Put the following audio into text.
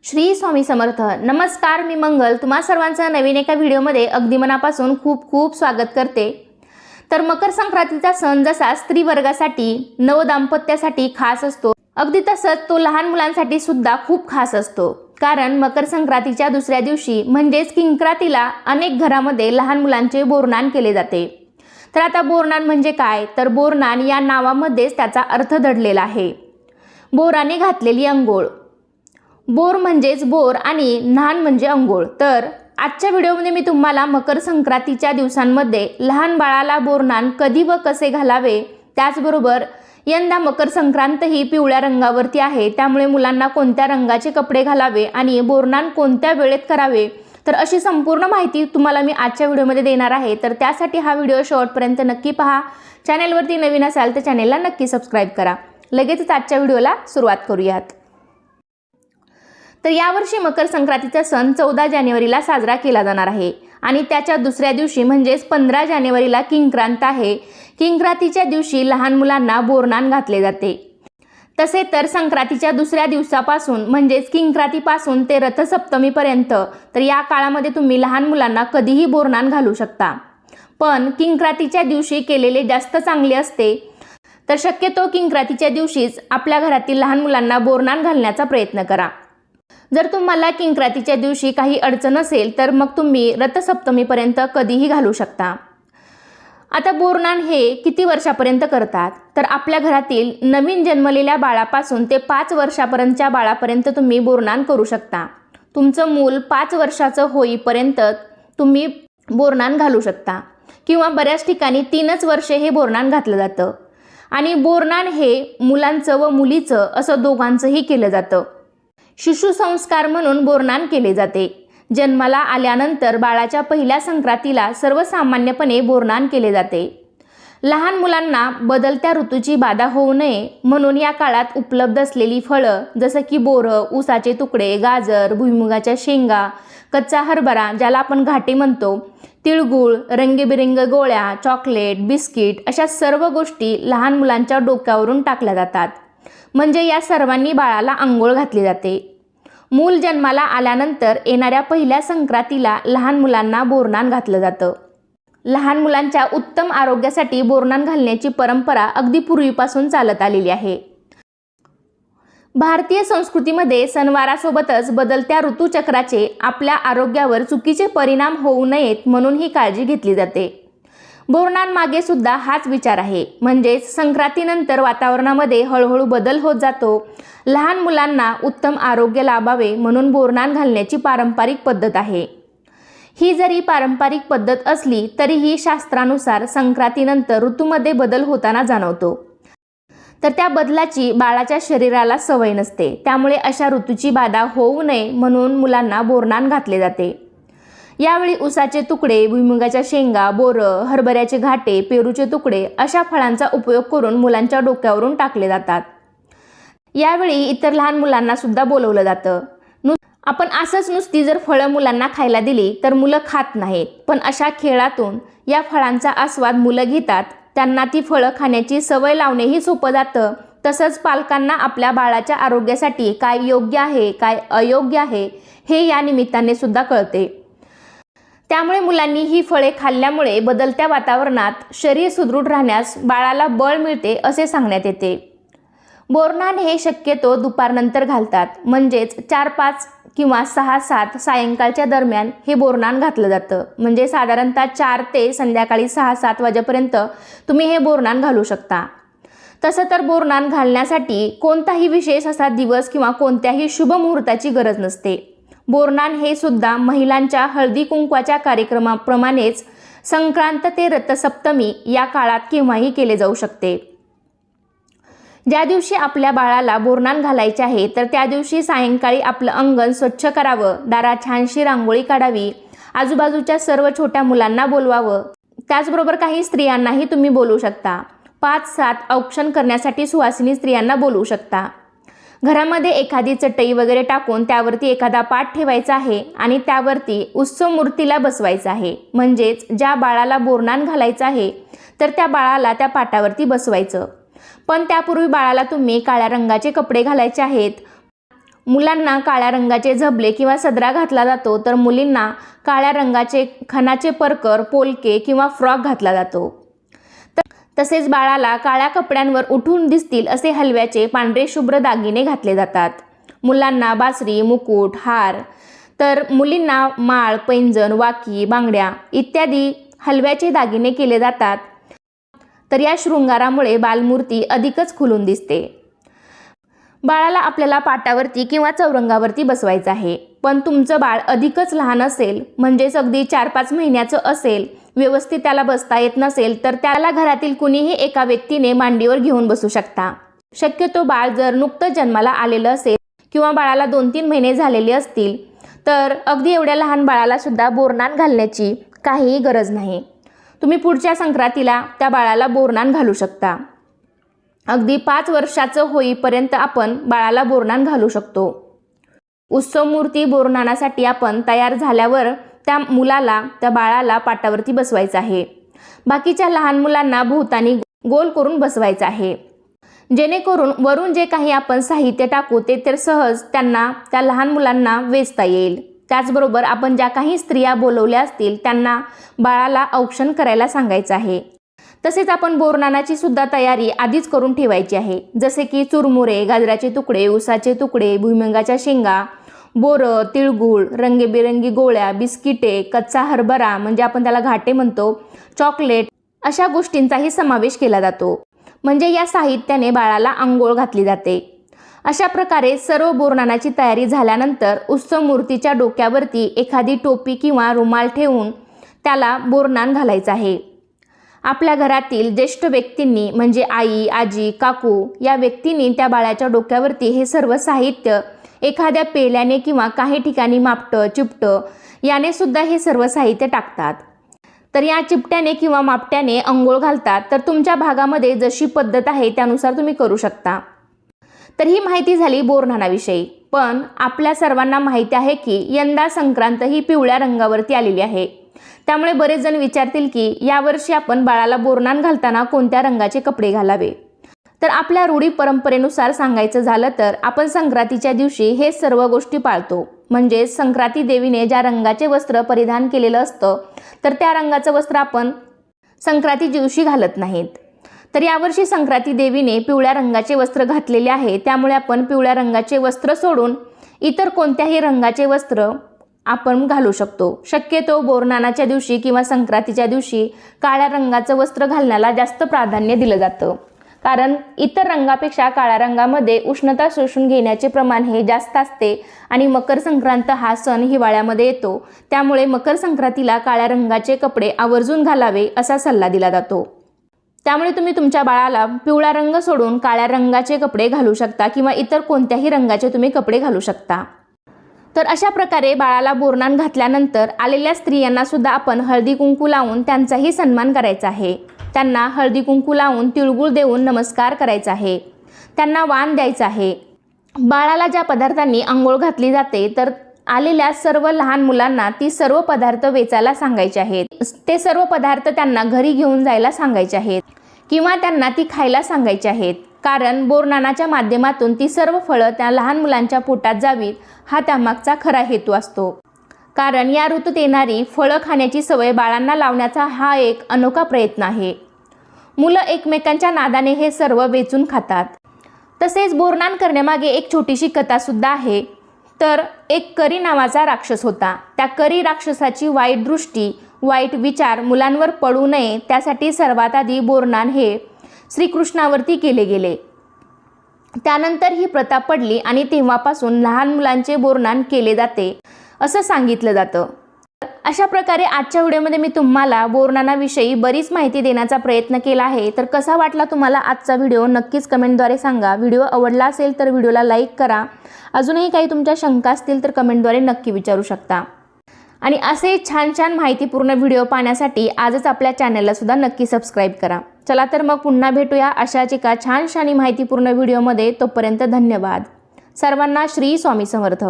श्री स्वामी समर्थ. नमस्कार, मी मंगल तुम्हा सर्वांचं नवीन एका व्हिडिओमध्ये अगदी मनापासून खूप खूप स्वागत करते. तर मकर संक्रांतीचा सण जसा स्त्री वर्गासाठी नवदाम्पत्यासाठी खास असतो, अगदी तसंच तो लहान मुलांसाठी सुद्धा खूप खास असतो. कारण मकर संक्रांतीच्या दुसऱ्या दिवशी म्हणजेच किंक्रातीला अनेक घरामध्ये लहान मुलांचे बोरनान केले जाते. तर आता बोरनान म्हणजे काय, तर बोरनान या नावामध्येच त्याचा अर्थ दडलेला आहे. बोराने घातलेली अंघोळ. बोर म्हणजेच बोर आणि नान म्हणजे अंघोळ. तर आजच्या व्हिडिओमध्ये मी तुम्हाला मकर संक्रांतीच्या दिवसांमध्ये लहान बाळाला बोरनान कधी व कसे घालावे, त्याचबरोबर यंदा मकर संक्रांत ही पिवळ्या रंगावरती आहे, त्यामुळे मुलांना कोणत्या रंगाचे कपडे घालावे आणि बोरनान कोणत्या वेळेत करावे, तर अशी संपूर्ण माहिती तुम्हाला मी आजच्या व्हिडिओमध्ये देणार आहे. तर त्यासाठी हा व्हिडिओ शेवटपर्यंत नक्की पहा. चॅनेलवरती नवीन असाल तर चॅनेलला नक्की सबस्क्राईब करा. लगेचच आजच्या व्हिडिओला सुरुवात करूयात. तर यावर्षी मकर संक्रांतीचा सण 14 जानेवारीला साजरा केला जाणार आहे आणि त्याच्या दुसऱ्या दिवशी म्हणजेच 15 जानेवारीला किंक्रांत आहे. किंक्रांतीच्या दिवशी लहान मुलांना बोरनान घातले जाते. तसे तर संक्रांतीच्या दुसऱ्या दिवसापासून म्हणजेच किंक्रांतीपासून ते रथसप्तमीपर्यंत तर या काळामध्ये तुम्ही लहान मुलांना कधीही बोरनान घालू शकता. पण किंक्रांतीच्या दिवशी केलेले जास्त चांगले असते. तर शक्यतो किंक्रांतीच्या दिवशीच आपल्या घरातील लहान मुलांना बोरनान घालण्याचा प्रयत्न करा. जर तुम्हाला किंक्रांतीच्या दिवशी काही अडचण असेल तर मग तुम्ही रथसप्तमीपर्यंत कधीही घालू शकता. आता बोरनान हे किती वर्षापर्यंत करतात, तर आपल्या घरातील नवीन जन्मलेल्या बाळापासून ते 5 वर्षापर्यंतच्या बाळापर्यंत तुम्ही बोरनान करू शकता. तुमचं मूल 5 वर्षाचं होईपर्यंत तुम्ही बोरनान घालू शकता किंवा बऱ्याच ठिकाणी 3च वर्षे हे बोरनान घातलं जातं. आणि बोरनान हे मुलांचं व मुलीचं असं दोघांचंही केलं जातं. शिशुसंस्कार म्हणून बोरनान केले जाते. जन्माला आल्यानंतर बाळाच्या पहिल्या संक्रांतीला सर्वसामान्यपणे बोरनान केले जाते. लहान मुलांना बदलत्या ऋतूची बाधा होऊ नये म्हणून या काळात उपलब्ध असलेली फळं जसं की बोरं, ऊसाचे तुकडे, गाजर, भुईमुगाच्या शेंगा, कच्चा हरभरा ज्याला आपण घाटे म्हणतो, तिळगुळ, रंगीबेरंगी गोळ्या, चॉकलेट, बिस्किट अशा सर्व गोष्टी लहान मुलांच्या डोक्यावरून टाकल्या जातात. म्हणजे या सर्वांनी बाळाला अंघोळ घातली जाते. मूल जन्माला आल्यानंतर येणाऱ्या पहिल्या संक्रांतीला लहान मुलांना बोरनान घातलं जातं. लहान मुलांच्या उत्तम आरोग्यासाठी बोरनान घालण्याची परंपरा अगदी पूर्वीपासून चालत आलेली आहे. भारतीय संस्कृतीमध्ये सणवारासोबतच बदलत्या ऋतुचक्राचे आपल्या आरोग्यावर चुकीचे परिणाम होऊ नयेत म्हणून ही काळजी घेतली जाते. बोरनान मागे सुद्धा हाच विचार आहे. म्हणजेच संक्रांतीनंतर वातावरणामध्ये हळूहळू बदल होत जातो. लहान मुलांना उत्तम आरोग्य लाभावे म्हणून बोरनान घालण्याची पारंपरिक पद्धत आहे. ही जरी पारंपरिक पद्धत असली तरीही शास्त्रानुसार संक्रांतीनंतर ऋतूमध्ये बदल होताना जाणवतो. तर त्या बदलाची बाळाच्या शरीराला सवय नसते. त्यामुळे अशा ऋतूची बाधा होऊ नये म्हणून मुलांना बोरनान घातले जाते. यावेळी ऊसाचे तुकडे, भुईमुगाच्या शेंगा, बोरं, हरभऱ्याचे घाटे, पेरूचे तुकडे अशा फळांचा उपयोग करून मुलांच्या डोक्यावरून टाकले जातात. यावेळी इतर लहान मुलांना सुद्धा बोलवलं जातं. आपण असंच नुसती जर फळं मुलांना खायला दिली तर मुलं खात नाहीत, पण अशा खेळातून या फळांचा आस्वाद मुलं घेतात. त्यांना ती फळं खाण्याची सवय लावणेही सोपं जातं. तसंच पालकांना आपल्या बाळाच्या आरोग्यासाठी काय योग्य आहे काय अयोग्य आहे हे या निमित्ताने सुद्धा कळते. त्यामुळे मुलांनी ही फळे खाल्ल्यामुळे बदलत्या वातावरणात शरीर सुदृढ राहण्यास बाळाला बळ मिळते असे सांगण्यात येते. बोरनान हे शक्यतो दुपारनंतर घालतात. म्हणजेच 4-5 किंवा 6-7 सायंकाळच्या दरम्यान हे बोरनान घातलं जातं. म्हणजे साधारणतः 4 ते संध्याकाळी 6-7 वाजेपर्यंत तुम्ही हे बोरनान घालू शकता. तसं तर बोरनान घालण्यासाठी कोणताही विशेष असा दिवस किंवा कोणत्याही शुभ मुहूर्ताची गरज नसते. बोरनान हे सुद्धा महिलांच्या हळदी कुंकवाच्या कार्यक्रमाप्रमाणेच संक्रांत ते रथसप्तमी या काळात केव्हाही केले जाऊ शकते. ज्या दिवशी आपल्या बाळाला बोरनान घालायचे आहे तर त्या दिवशी सायंकाळी आपलं अंगण स्वच्छ करावं, दारात छानशी रांगोळी काढावी, आजूबाजूच्या सर्व छोट्या मुलांना बोलवावं. त्याचबरोबर काही स्त्रियांनाही तुम्ही बोलवू शकता. 5-7 औक्षण करण्यासाठी सुवासिनी स्त्रियांना बोलवू शकता. घरामध्ये एखादी चटई वगैरे टाकून त्यावरती एखादा पाट ठेवायचा आहे आणि त्यावरती उत्सव मूर्तीला बसवायचं आहे. म्हणजेच ज्या बाळाला बोरनान घालायचं आहे तर त्या बाळाला त्या पाटावरती बसवायचं. पण त्यापूर्वी बाळाला तुम्ही काळ्या रंगाचे कपडे घालायचे आहेत. मुलांना काळ्या रंगाचे झबले किंवा सदरा घातला जातो, तर मुलींना काळ्या रंगाचे खणाचे परकर, पोलके किंवा फ्रॉक घातला जातो. तसेच बाळाला काळ्या कपड्यांवर उठून दिसतील असे हलव्याचे पांढरे शुभ्र दागिने घातले जातात. मुलांना बासरी, मुकुट, हार, तर मुलींना माळ, पैंजण, वाकी, बांगड्या इत्यादी हलव्याचे दागिने केले जातात. तर या शृंगारामुळे बालमूर्ती अधिकच खुलून दिसते. बाळाला आपल्याला पाटावरती किंवा चौरंगावरती बसवायचं आहे, पण तुमचं बाळ अधिकच लहान असेल, म्हणजेच अगदी 4-5 महिन्याचं असेल, व्यवस्थित त्याला बसता येत नसेल, तर त्याला घरातील कुणीही एका व्यक्तीने मांडीवर घेऊन बसू शकता. शक्यतो बाळ जर नुकतंच जन्माला आलेलं असेल किंवा बाळाला 2-3 महिने झालेले असतील, तर अगदी एवढ्या लहान बाळाला सुद्धा बोरनान घालण्याची काहीही गरज नाही. तुम्ही पुढच्या संक्रांतीला त्या बाळाला बोरनान घालू शकता. अगदी 5 वर्षाचं होईपर्यंत आपण बाळाला बोरनान घालू शकतो. उत्सव मूर्ती बोरनानासाठी आपण तयार झाल्यावर त्या मुलाला, त्या बाळाला पाटावरती बसवायचं आहे. बाकीच्या लहान मुलांना भोवतानी गोल करून बसवायचं आहे, जेणेकरून वरून जे काही आपण साहित्य टाकू ते तर सहज त्यांना, त्या लहान मुलांना वेचता येईल. त्याचबरोबर आपण ज्या काही स्त्रिया बोलवल्या असतील त्यांना बाळाला औक्षण करायला सांगायचं आहे. तसेच आपण बोरनानाची सुद्धा तयारी आधीच करून ठेवायची आहे, जसे की चुरमुरे, गाजराचे तुकडे, उसाचे तुकडे, भुईमुगाच्या शेंगा, बोरं, तिळगुळ, रंगीबेरंगी गोळ्या, बिस्किटे, कच्चा हरभरा म्हणजे आपण त्याला घाटे म्हणतो, चॉकलेट अशा गोष्टींचाही समावेश केला जातो. म्हणजे या साहित्याने बाळाला अंघोळ घातली जाते. अशा प्रकारे सर्व बोरनानाची तयारी झाल्यानंतर उत्सव मूर्तीच्या डोक्यावरती एखादी टोपी किंवा रुमाल ठेवून त्याला बोरनान घालायचं आहे. आपल्या घरातील ज्येष्ठ व्यक्तींनी म्हणजे आई, आजी, काकू या व्यक्तींनी त्या बाळाच्या डोक्यावरती हे सर्व साहित्य एखाद्या पेल्याने किंवा काही ठिकाणी मापटं, चिपटं याने सुद्धा हे सर्व साहित्य टाकतात. तर या चिपट्याने किंवा मापट्याने अंघोळ घालतात. तर तुमच्या भागामध्ये जशी पद्धत आहे त्यानुसार तुम्ही करू शकता. तर ही माहिती झाली बोरनानाविषयी. पण आपल्या सर्वांना माहिती आहे की यंदा संक्रांत ही पिवळ्या रंगावरती आलेली आहे. त्यामुळे बरेच जण विचारतील की यावर्षी आपण बाळाला बोरनान घालताना कोणत्या रंगाचे कपडे घालावे. तर आपल्या रूढी परंपरेनुसार सांगायचं झालं तर आपण संक्रांतीच्या दिवशी हे सर्व गोष्टी पाळतो. म्हणजे संक्रांती देवीने ज्या रंगाचे वस्त्र परिधान केलेलं असतं, तर त्या रंगाचं वस्त्र आपण संक्रांती दिवशी घालत नाहीत. तर यावर्षी संक्रांती देवीने पिवळ्या रंगाचे वस्त्र घातलेले आहे. त्यामुळे आपण पिवळ्या रंगाचे वस्त्र सोडून इतर कोणत्याही रंगाचे वस्त्र आपण घालू शकतो. शक्यतो बोरनानाच्या दिवशी किंवा संक्रांतीच्या दिवशी काळ्या रंगाचं वस्त्र घालण्याला जास्त प्राधान्य दिलं जातं, कारण इतर रंगापेक्षा काळ्या रंगामध्ये उष्णता शोषून घेण्याचे प्रमाण हे जास्त असते आणि मकर संक्रांत हा सण हिवाळ्यामध्ये येतो. त्यामुळे मकर संक्रांतीला काळ्या रंगाचे कपडे आवर्जून घालावे असा सल्ला दिला जातो. त्यामुळे तुम्ही तुमच्या बाळाला पिवळा रंग सोडून काळ्या रंगाचे कपडे घालू शकता किंवा इतर कोणत्याही रंगाचे तुम्ही कपडे घालू शकता. तर अशा प्रकारे बाळाला बोरनान घातल्यानंतर आलेल्या स्त्रियांना सुद्धा आपण हळदी कुंकू लावून त्यांचाही सन्मान करायचा आहे. त्यांना हळदी कुंकू लावून तिळगुळ देऊन नमस्कार करायचा आहे. त्यांना वाण द्यायचं आहे. बाळाला ज्या पदार्थांनी अंघोळ घातली जाते तर आलेल्या सर्व लहान मुलांना ती सर्व पदार्थ वेचायला सांगायचे आहेत. ते सर्व पदार्थ त्यांना घरी घेऊन जायला सांगायचे आहेत किंवा त्यांना ती खायला सांगायची आहेत. कारण बोरनानाच्या माध्यमातून ती सर्व फळं त्या लहान मुलांच्या पोटात जावीत हा त्यामागचा खरा हेतू असतो. कारण या ऋतूत येणारी फळं खाण्याची सवय बाळांना लावण्याचा हा एक अनोखा प्रयत्न आहे. मुलं एकमेकांच्या नादाने हे सर्व वेचून खातात. तसेच बोरनान करण्यामागे एक छोटीशी कथासुद्धा आहे. तर एक करी नावाचा राक्षस होता. त्या करी राक्षसाची वाईट दृष्टी, वाईट विचार मुलांवर पडू नये त्यासाठी सर्वात आधी बोरनान हे श्रीकृष्णावरती केले गेले. त्यानंतर ही प्रथा पडली आणि तेव्हापासून लहान मुलांचे बोरनान केले जाते असं सांगितलं जातं. अशा प्रकारे आजच्या व्हिडिओमध्ये मी तुम्हाला बोरनानाविषयी बरीच माहिती देण्याचा प्रयत्न केला आहे. तर कसा वाटला तुम्हाला आजचा व्हिडिओ नक्कीच कमेंटद्वारे सांगा. व्हिडिओ आवडला असेल तर व्हिडिओला लाईक करा. अजूनही काही तुमच्या शंका असतील तर कमेंटद्वारे नक्की विचारू शकता. आणि असे छान छान माहितीपूर्ण व्हिडिओ पाहण्यासाठी आजच आपल्या चॅनलला सुद्धा नक्की सबस्क्राईब करा. चला तर मग पुन्हा भेटूया अशाच एका छानशा आणि माहितीपूर्ण व्हिडिओमध्ये. तोपर्यंत धन्यवाद. सर्वांना श्री स्वामी समर्थ.